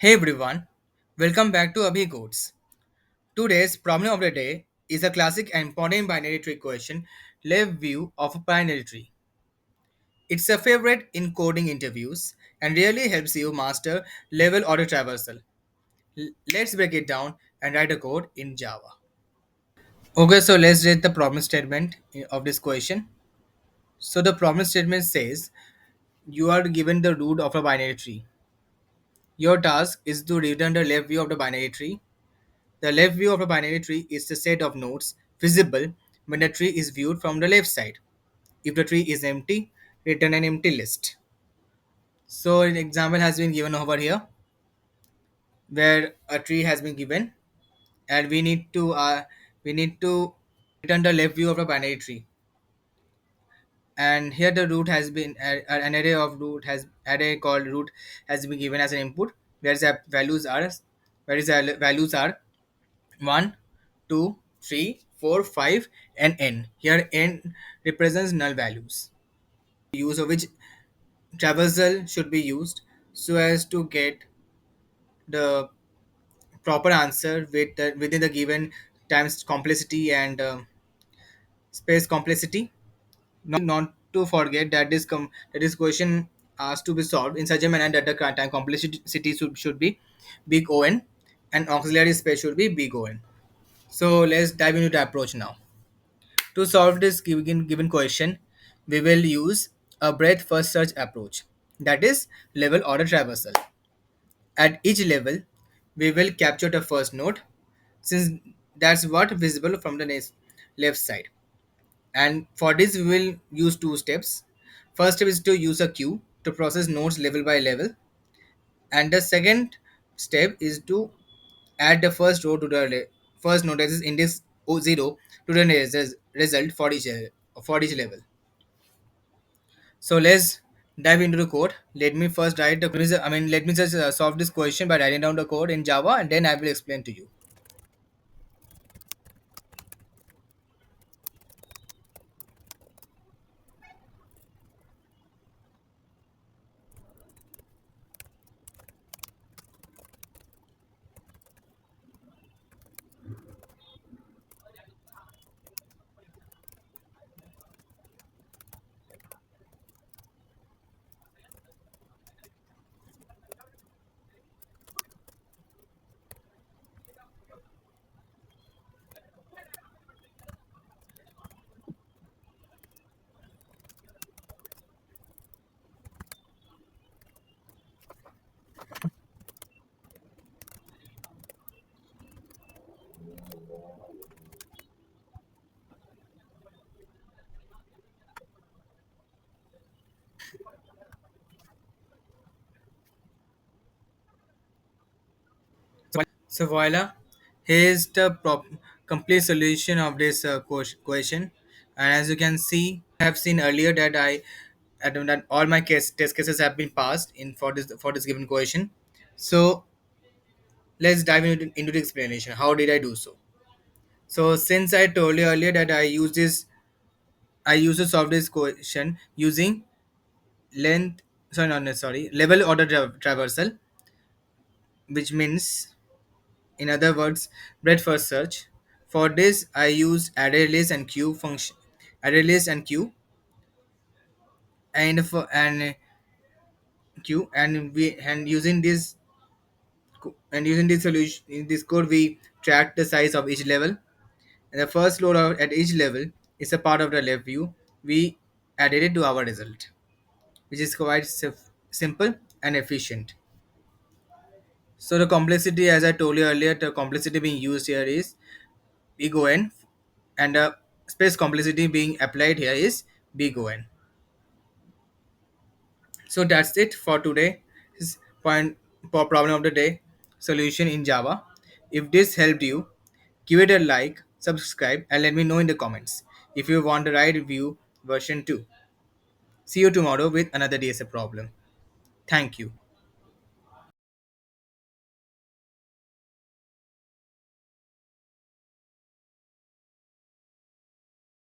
Hey everyone, welcome back to Abhi Codes. Today's problem of the day is a classic and important binary tree question, left view of a binary tree. It's a favorite in coding interviews and really helps you master level order traversal. Let's break it down and write a code in Java. Okay, so let's read the problem statement of this question. So the problem statement says you are given the root of a binary tree. Your task is to return the left view of the binary tree. The left view of a binary tree is the set of nodes visible when the tree is viewed from the left side. If the tree is empty, return an empty list. So an example has been given over here where a tree has been given and we need to return the left view of a binary tree. And here the root has been an array of root has array called root has been given as an input where the values are 1, 2, 3, 4, 5, and n. Here n represents null values. Use of which traversal should be used so as to get the proper answer within the given times complexity and space complexity. Not to forget that this question has to be solved in such a manner that the time complexity should be big O n and auxiliary space should be big O n. So let's dive into the approach now. To solve this given question, we will use a breadth first search approach, that is level order traversal. At each level, we will capture the first node since that's what visible from the left side. And for this, we will use two steps. First step is to use a queue to process nodes level by level, and the second step is to add the first row to the first node that is index 0 to the result for each level. So let's dive into the code. Let me first write the let me just solve this question by writing down the code in Java and then I will explain to you. So voila, here's the complete solution of this question. And as you can see, I have seen earlier that that all my test cases have been passed in for this given question. So let's dive into the explanation. How did I do so? So since I told you earlier that I use to solve this question using length sorry not sorry level order traversal, which means in other words breadth first search. For this I use array list and queue function, array list and queue, and for and queue and using this solution in this code we track the size of each level, and the first load out at each level is a part of the left view. We added it to our result, which is quite simple and efficient. So the complexity, as I told you earlier, the complexity being used here is big O n, and the space complexity being applied here is big O n. So that's it for today. This point for problem of the day solution in Java. If this helped you, give it a like, subscribe, and let me know in the comments if you want the right review version 2. See you tomorrow with another DSA problem. Thank you.